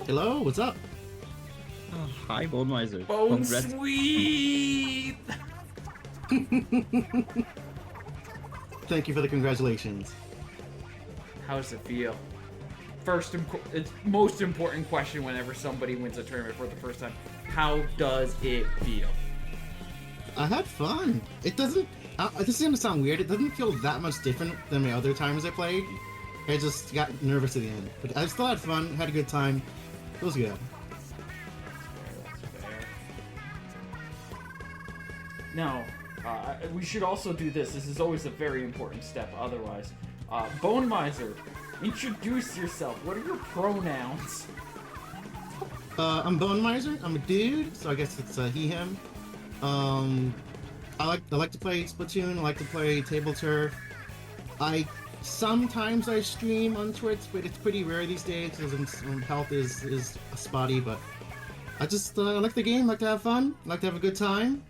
Hello, what's up? Oh, hi, Bone Miser. Bone Congrats. sweet. Thank you for the congratulations. How does it feel? It's most important question whenever somebody wins a tournament for the first time. How does it feel? I had fun. It doesn't. This is gonna sound weird. It doesn't feel that much different than my other times I played. I just got nervous at the end, but I still had fun. Had a good time. It was good. That's fair. Now, we should also do this. This is always a very important step. Otherwise, Bone Miser, introduce yourself. What are your pronouns? I'm Bone Miser. I'm a dude, so I guess it's he/him. I like to play Splatoon. I like to play Tableturf. I sometimes I stream on Twitch, but it's pretty rare these days because health is spotty. But I just like the game. Like to have fun. Like to have a good time,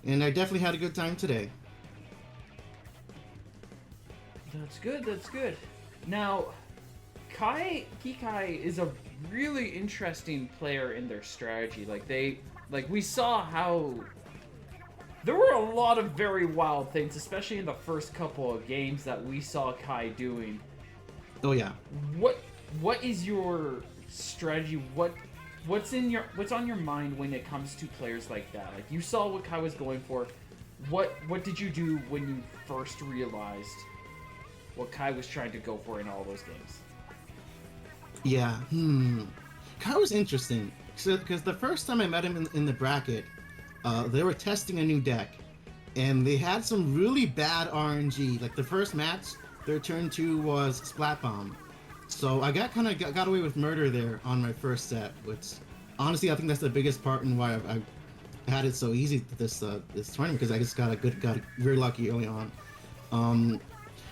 and I definitely had a good time today. That's good. That's good. Now, Kikai is a really interesting player in their strategy. We saw how there were a lot of very wild things, especially in the first couple of games that we saw Kai doing. Oh yeah. What is your strategy? What's on your mind when it comes to players like that? Like, you saw what Kai was going for. What did you do when you first realized what Kai was trying to go for in all those games? Yeah. Kai was interesting. Because the first time I met him in the bracket, they were testing a new deck, and they had some really bad RNG. Like the first match, their turn 2 was Splat Bomb. So I got away with murder there on my first set, which honestly I think that's the biggest part in why I had it so easy this tournament, because I just got very lucky early on.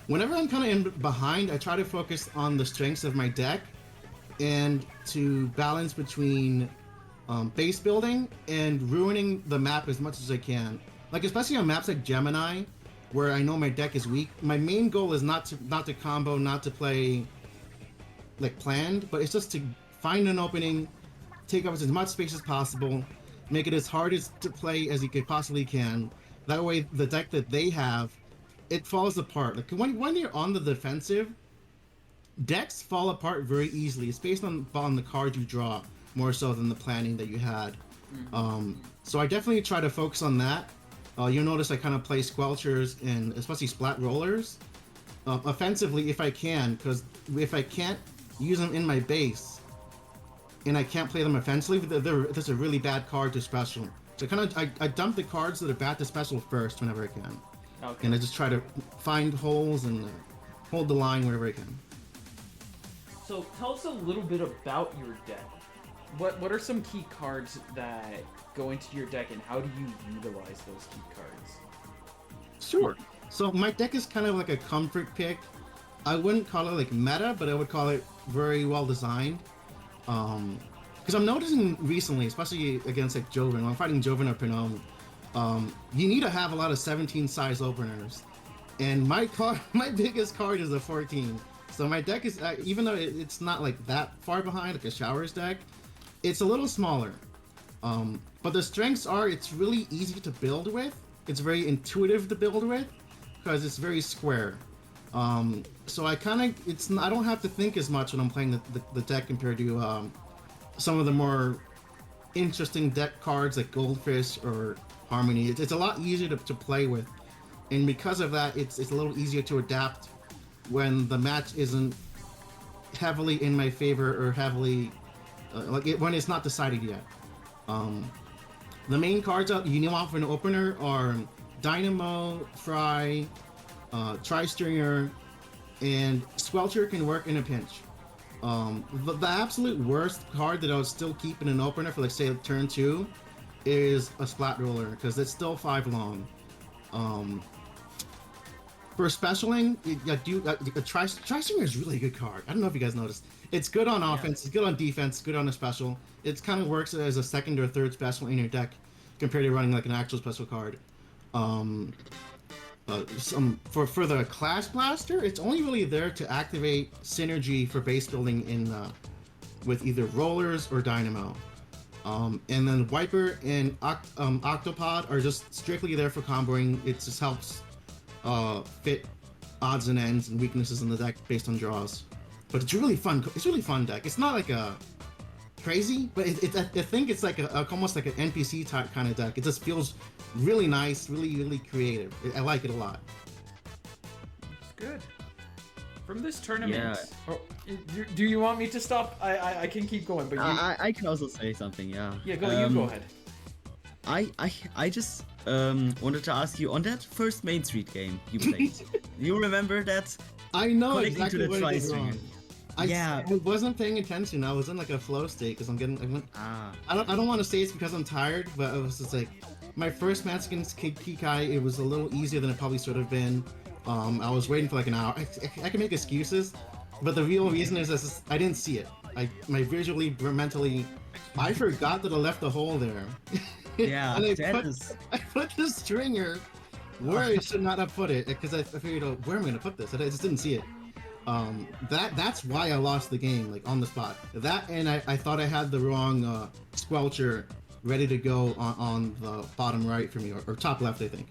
Whenever I'm kind of in behind, I try to focus on the strengths of my deck and to balance between base building and ruining the map as much as I can. Like, especially on maps like Gemini, where I know my deck is weak. My main goal is not to combo, not to play like planned, but it's just to find an opening, take up as much space as possible, make it as hard to play as you possibly can. That way, the deck that they have, it falls apart. Like when you're on the defensive, decks fall apart very easily. It's based on the cards you draw more so than the planning that you had. So I definitely try to focus on that. You'll notice I kind of play Squelchers and especially Splat Rollers offensively if I can, because if I can't use them in my base and I can't play them offensively, that's a really bad card to special. So I dump the cards that are bad to special first whenever I can. Okay. And I just try to find holes and hold the line wherever I can. So tell us a little bit about your deck. What are some key cards that go into your deck, and how do you utilize those key cards? Sure. So my deck is kind of like a comfort pick. I wouldn't call it like meta, but I would call it very well designed. Because I'm noticing recently, especially against like Joven, when I'm fighting Joven or Pinot, you need to have a lot of 17 size openers. And my biggest card is a 14. So my deck is, even though it's not like that far behind, like a Showers deck, it's a little smaller. But the strengths are, it's really easy to build with. It's very intuitive to build with because it's very square. So I don't have to think as much when I'm playing the deck compared to some of the more interesting deck cards like Goldfish or Harmony. It's a lot easier to play with. And because of that, it's a little easier to adapt when the match isn't heavily in my favor or heavily when it's not decided yet. The main cards out you know for an opener are Dynamo, Fry, Tri-Stringer, and Squelcher can work in a pinch. The absolute worst card that I would still keep in an opener for, like, say, turn 2 is a Splat Roller, because it's still 5 long. For specialing, Tri-Stringer is really a good card. I don't know if you guys noticed. It's good on offense, it's good on defense, good on a special. It kind of works as a second or third special in your deck compared to running like an actual special card. For the Clash Blaster, it's only really there to activate synergy for base building with either rollers or dynamo. And then Wiper and Octopod are just strictly there for comboing. It just helps fit odds and ends and weaknesses in the deck based on draws. But it's really fun. It's really fun deck. It's not like a crazy, but I think it's like almost like an NPC type kind of deck. It just feels really nice, really creative. I like it a lot. It's good. From this tournament. Yeah. Oh, do you want me to stop? I can keep going, but you. I can also say something. Yeah. Yeah, you go ahead. I just wanted to ask you on that first Main Street game you played. You remember that? I know Connecting exactly to the what I did tri-stringer. wrong. Yeah. I wasn't paying attention. I was in like a flow state because I don't want to say it's because I'm tired, but it was just like my first match against Kikai. It was a little easier than it probably should have been. I was waiting for like an hour. I can make excuses, but the real reason is I didn't see it. My visually, mentally, I forgot that I left a hole there. Yeah, and I put the stringer where I should not have put it because I figured, oh, where am I gonna put this? I just didn't see it. That's why I lost the game, like on the spot. That and I thought I had the wrong Squelcher ready to go on the bottom right for me or top left, I think.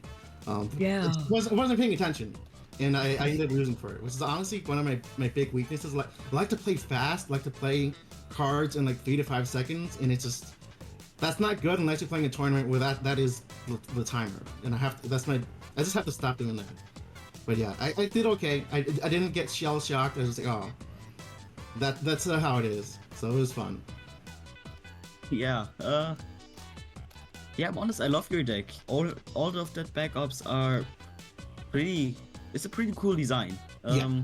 Yeah. I wasn't paying attention, and I ended up losing for it, which is honestly one of my big weaknesses. Like I like to play fast, like to play cards in like 3 to 5 seconds, and it's just that's not good unless you're playing a tournament where that is the timer, and I just have to stop doing that. But yeah, I did okay. I didn't get shell shocked. I was like, oh, that's how it is. So it was fun. Yeah. Yeah, I'm honest. I love your deck. All of that backups are pretty. It's a pretty cool design. Yeah.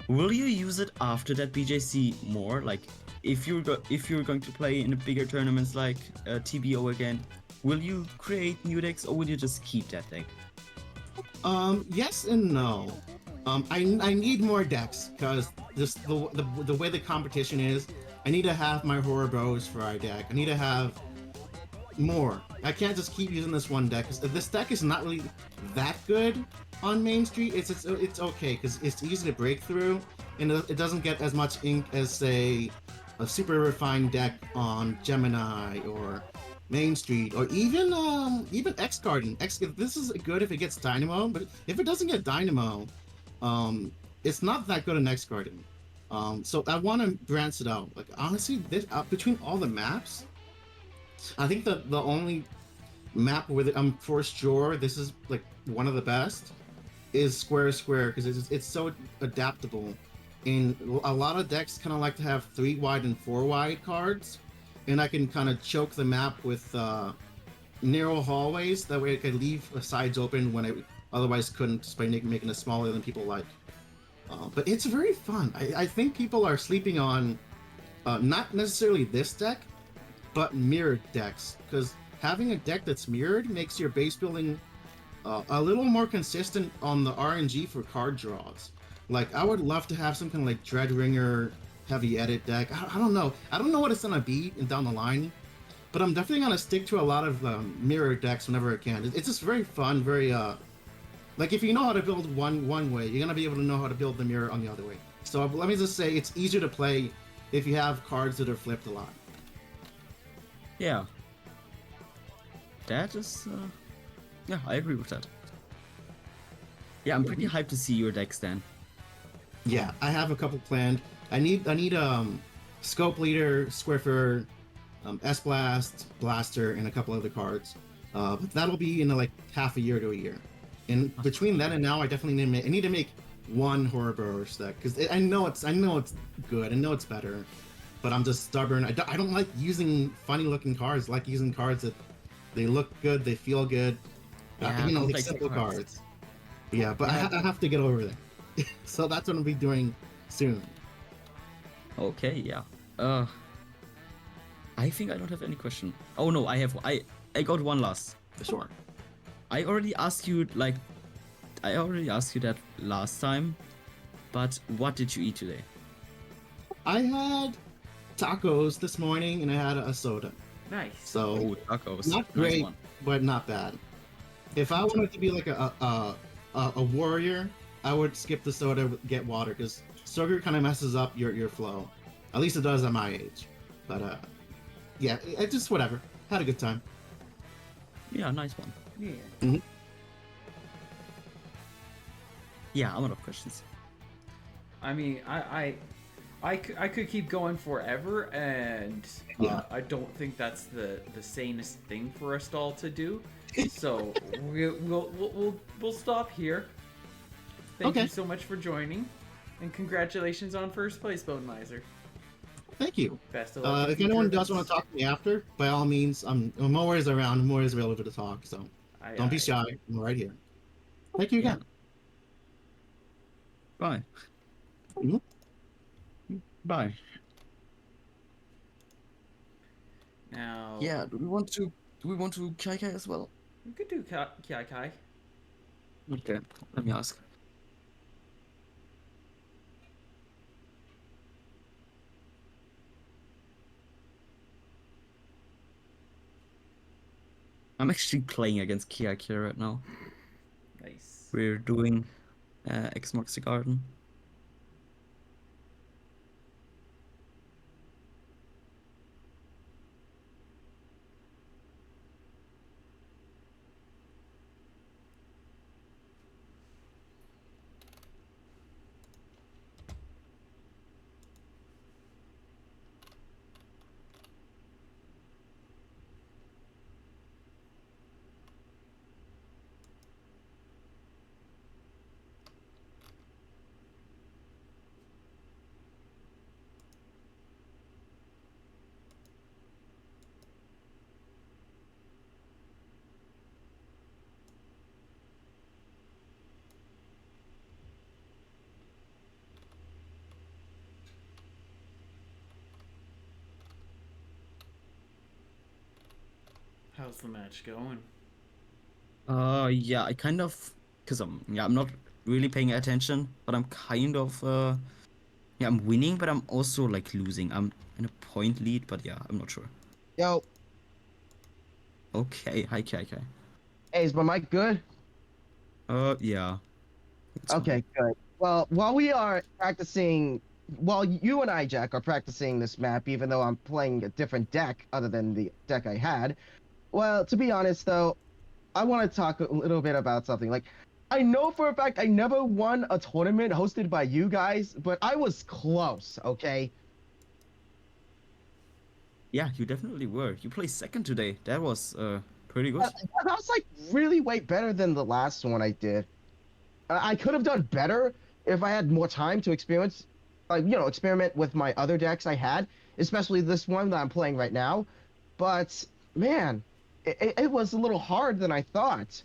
Will you use it after that BJC more? Like, if you're going to play in the bigger tournaments like TBO again, will you create new decks or will you just keep that deck? Yes and no. I need more decks because just the way the competition is, I need to have my Horror Bros for our deck. I need to have more. I can't just keep using this one deck. This deck is not really that good on Main Street. It's okay because it's easy to break through, and it doesn't get as much ink as say a super refined deck on Gemini or Main Street, or even X Garden. This is good if it gets Dynamo, but if it doesn't get Dynamo, it's not that good in X Garden. So I want to branch it out. Like honestly, this between all the maps, I think the only map where I'm for sure this is like one of the best is Square because it's so adaptable. And a lot of decks kind of like to have 3 wide and 4 wide cards. And I can kind of choke the map with narrow hallways. That way I could leave the sides open when I otherwise couldn't, just by making it smaller than people like. But it's very fun. I think people are sleeping on not necessarily this deck, but mirrored decks. Because having a deck that's mirrored makes your base building a little more consistent on the RNG for card draws. Like, I would love to have some kind of like Dreadringer heavy edit deck. I don't know. I don't know what it's gonna be down the line, but I'm definitely gonna stick to a lot of mirror decks whenever I can. It's just very fun, very like if you know how to build one way, you're gonna be able to know how to build the mirror on the other way. So let me just say, it's easier to play if you have cards that are flipped a lot. Yeah. That is, yeah, I agree with that. Yeah, I'm pretty hyped to see your decks then. Yeah, I have a couple planned. I need Scope Leader, Squiffer, S-Blast, Blaster, and a couple other cards. But that'll be in like half a year to a year. And between then and now, I definitely need to make one Horror Burrows deck because I know it's good. I know it's better, but I'm just stubborn. I don't like using funny looking cards. I like using cards that they look good, they feel good. Yeah, like simple cards. Yeah, but Yeah. I have to get over there. So that's what I'll be doing soon. Okay, yeah. I think I don't have any question. Oh no, I have. I got one last. Sure. I already asked you that last time, but what did you eat today? I had tacos this morning and I had a soda. Nice. So Oh, tacos. not Nice great, one. but not bad. If I wanted to be like a warrior, I would skip the soda, get water, because sugar kind of messes up your flow. At least it does at my age. But yeah, it just whatever. Had a good time. Yeah, nice one. Yeah. Mm-hmm. Yeah, I'm out of questions. I mean, I could keep going forever, and Yeah. I don't think that's the sanest thing for us all to do. So we'll stop here. Thank Okay. you so much for joining, and congratulations on first place, Bone Miser. Thank you. Best of luck. If anyone does want to talk to me after, by all means, I'm always around. I'm always available to talk. So don't be shy. I'm right here. Thank you again. Yeah. Bye. Mhm. Bye. Now, Yeah, do we want to Kai Kai as well? we could do Kai Kai. Okay, let me ask. I'm actually playing against Kai Kai right now. Nice. We're doing X Marks the Garden. How's the match going? Yeah, I kind of, cause I'm not really paying attention, but I'm kind of yeah, I'm winning, but I'm also like losing. I'm in a point lead, but yeah, I'm not sure. Yo, Okay, hi Kai Kai. hey, is my mic good? Yeah. It's fine. Okay, good. Well, while we are practicing, while you and I, Jack, are practicing this map, even though I'm playing a different deck other than the deck I had, well, to be honest, though, I want to talk a little bit about something. Like, I know for a fact I never won a tournament hosted by you guys, but I was close, okay? Yeah, you definitely were. You placed second today. That was pretty good. That was, like, really way better than the last one I did. I could have done better if I had more time to experience, like, you know, experiment with my other decks I had, especially this one that I'm playing right now. But man, it was a little harder than I thought.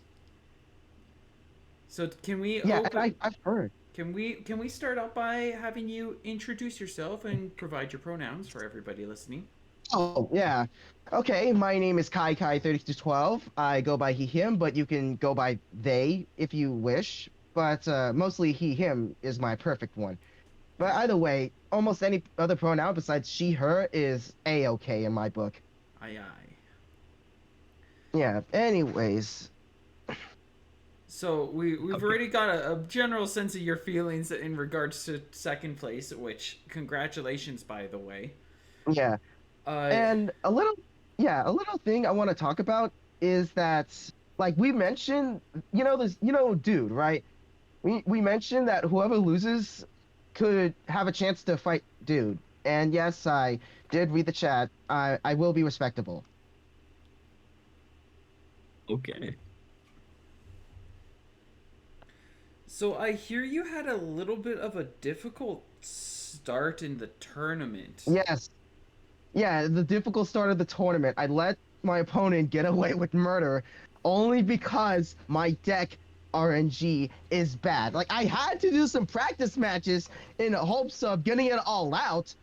So can we? Yeah, and I've heard. Can we start out by having you introduce yourself and provide your pronouns for everybody listening? Oh yeah, okay. My name is Kai Kai 3212. I go by he him, but you can go by they if you wish. But mostly he him is my perfect one. But either way, almost any other pronoun besides she her is a-okay in my book. Aye aye. Yeah. Anyways, So we've Okay. already got a general sense of your feelings in regards to second place, which congratulations by the way. yeah. And a little thing I want to talk about is that, like we mentioned, you know, this, you know, dude, right? We mentioned that whoever loses could have a chance to fight dude. And yes, I did read the chat. I will be respectable. Okay. So I hear you had a little bit of a difficult start in the tournament. Yes. Yeah, the difficult start of the tournament. I let my opponent get away with murder only because my deck RNG is bad. Like, I had to do some practice matches in hopes of getting it all out,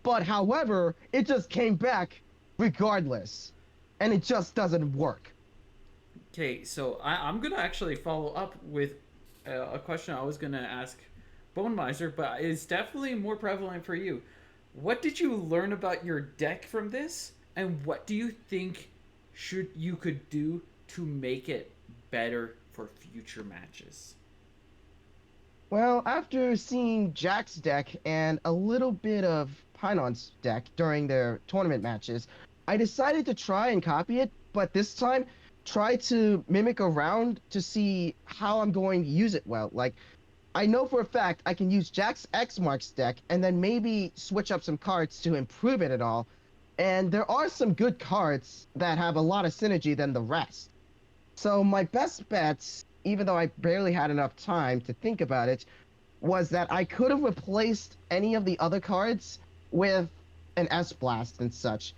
but however, it just came back regardless. And it just doesn't work. Okay, so I'm gonna actually follow up with a question I was gonna ask Bone Miser, but it's definitely more prevalent for you. What did you learn about your deck from this, and what do you think you could do to make it better for future matches? Well, after seeing Jack's deck and a little bit of Painon's deck during their tournament matches, I decided to try and copy it, but this time try to mimic around to see how I'm going to use it well. Like, I know for a fact I can use Jack's X Marks deck and then maybe switch up some cards to improve it at all. And there are some good cards that have a lot of synergy than the rest. So my best bets, even though I barely had enough time to think about it, was that I could have replaced any of the other cards with an S Blast and such.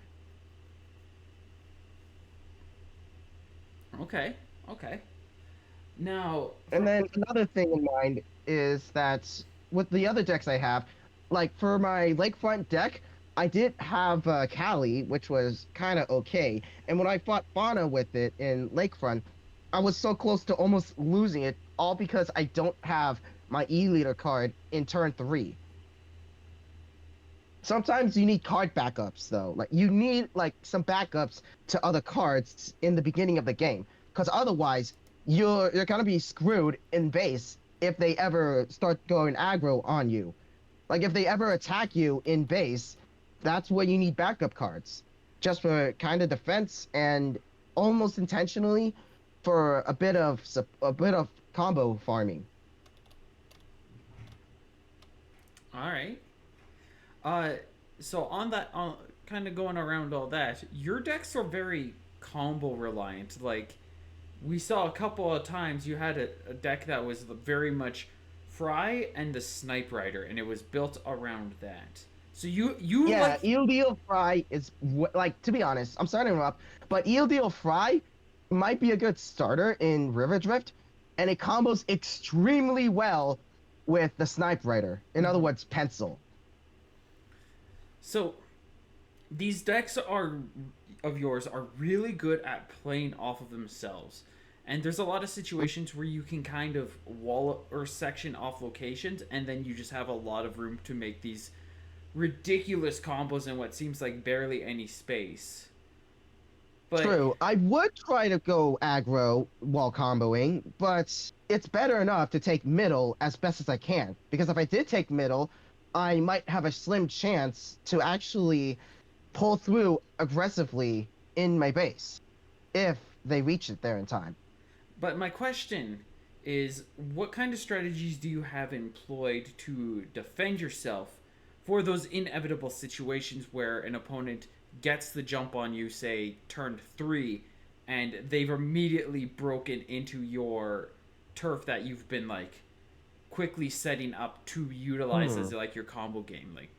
Okay. Okay. Now. And then another thing in mind is that with the other decks I have, like for my Lakefront deck, I did have Kali, which was kind of okay. And when I fought Fauna with it in Lakefront, I was so close to almost losing it, all because I don't have my E-Leader card in turn 3. Sometimes you need card backups, though. Like, you need, like, some backups to other cards in the beginning of the game. Because otherwise, you're gonna be screwed in base if they ever start going aggro on you. Like, if they ever attack you in base, that's where you need backup cards. Just for kind of defense and almost intentionally for a bit of combo farming. All right. So on that, kind of going around all that, your decks are very combo reliant. Like, we saw a couple of times you had a deck that was very much Fry and the Snipe Rider, and it was built around that. So you Yeah, like EODO Fry is like, to be honest, I'm starting up, but EODO Fry might be a good starter in River Drift, and it combos extremely well with the Snipe Rider. In other words, Pencil. so these decks of yours are really good at playing off of themselves. And there's a lot of situations where you can kind of wall or section off locations, and then you just have a lot of room to make these ridiculous combos in what seems like barely any space. But True. I would try to go aggro while comboing, but it's better enough to take middle as best as I can. Because if I did take middle, I might have a slim chance to actually pull through aggressively in my base if they reach it there in time. But my question is, what kind of strategies do you have employed to defend yourself for those inevitable situations where an opponent gets the jump on you, say, turn 3, and they've immediately broken into your turf that you've been, like, quickly setting up to utilize as, like, your combo game? Like,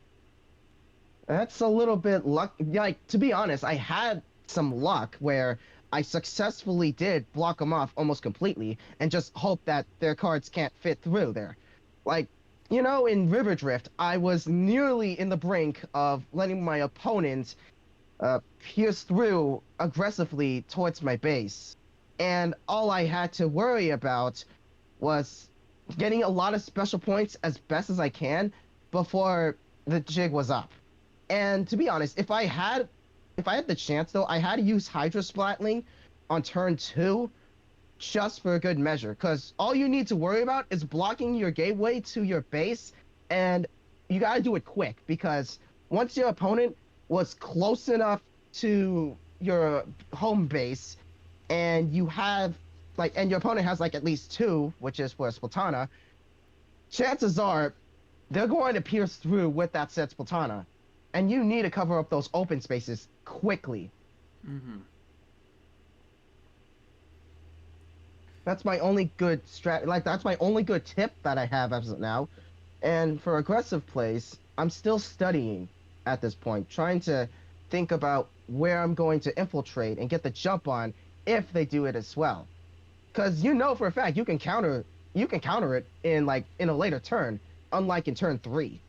That's a little bit luck. Like, to be honest, I had some luck where I successfully did block them off almost completely and just hope that their cards can't fit through there. Like, you know, in River Drift, I was nearly in the brink of letting my opponent pierce through aggressively towards my base. And all I had to worry about was getting a lot of special points as best as I can before the jig was up. And to be honest, if I had the chance, though, I had to use Hydra Splatling on turn 2 just for a good measure. Because all you need to worry about is blocking your gateway to your base, and you got to do it quick. Because once your opponent was close enough to your home base, and you have, like, and your opponent has, like, at least 2, which is for Splatana, chances are they're going to pierce through with that said Splatana. And you need to cover up those open spaces quickly. mm-hmm. That's my only good that's my only good tip that I have as of now. And for aggressive plays, I'm still studying at this point, trying to think about where I'm going to infiltrate and get the jump on if they do it as well. Because you know for a fact you can counter it in a later turn, unlike in turn 3.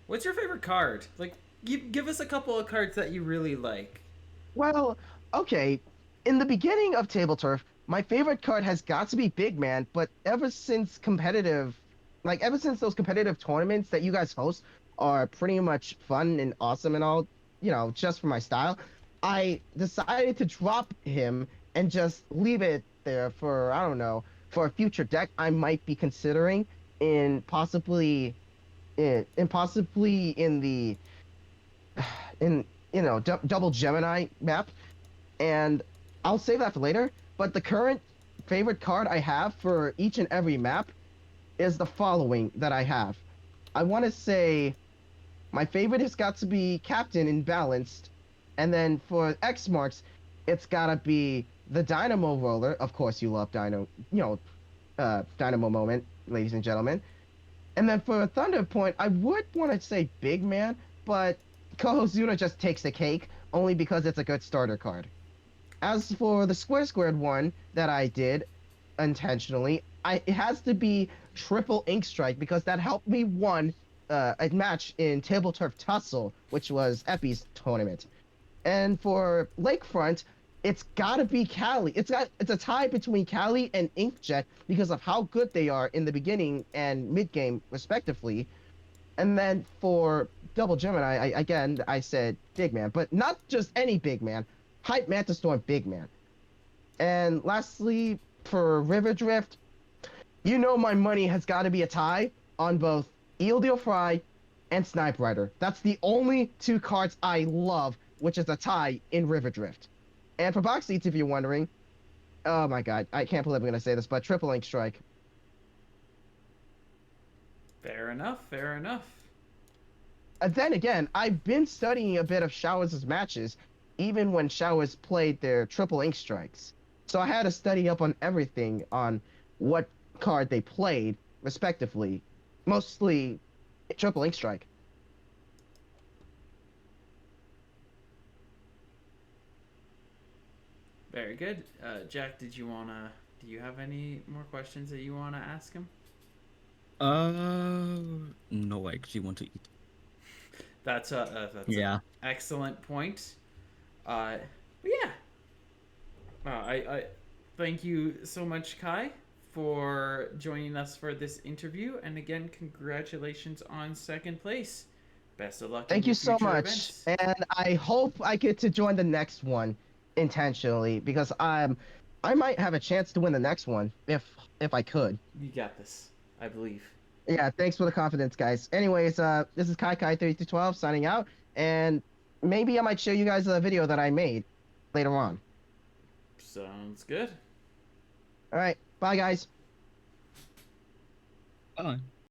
What's your favorite card? Like, give us a couple of cards that you really like. Well, okay. In the beginning of Tableturf, my favorite card has got to be Big Man, but ever since those competitive tournaments that you guys host are pretty much fun and awesome and all, you know, just for my style, I decided to drop him and just leave it there for, I don't know, for a future deck I might be considering in possibly and possibly in the in double Gemini map, and I'll save that for later. But the current favorite card I have for each and every map is the following that I have. I want to say my favorite has got to be Captain in Balanced, and then for X marks, it's gotta be the Dynamo Roller. Of course, you love Dynamo Moment, ladies and gentlemen. And then for Thunder Point, I would want to say Big Man, but Kohozuna just takes the cake, only because it's a good starter card. As for the squared one that I did intentionally, it has to be Triple Ink Strike because that helped me won a match in Tableturf Tussle, which was Epi's tournament. And for Lakefront, it's gotta be Cali. It's a tie between Cali and Inkjet because of how good they are in the beginning and mid game respectively. And then for Double Gemini, I said Big Man, but not just any Big Man. Hype Mantis Storm Big Man. And lastly, for River Drift, my money has got to be a tie on both Eel Deal Fry and Snipe Rider. That's the only two cards I love, which is a tie in River Drift. And for box seats, if you're wondering, oh my god, I can't believe I'm going to say this, but Triple Ink Strike. Fair enough, fair enough. And then again, I've been studying a bit of Showers' matches, even when Showers played their Triple Ink Strikes. So I had to study up on everything on what card they played, respectively. Mostly Triple Ink Strike. Very good. Jack, do you have any more questions that you wanna ask him? No, I actually want to eat. That's Yeah. an excellent point. But yeah. I thank you so much, Kai, for joining us for this interview, and again, congratulations on second place. Best of luck. Thank in you your so future much. events. And I hope I get to join the next one intentionally because I might have a chance to win the next one if I could. You got this, I believe. Yeah, thanks for the confidence, guys. Anyways, this is Kai3212 signing out, and maybe I might show you guys a video that I made later on. Sounds good. All right, bye, guys. Bye.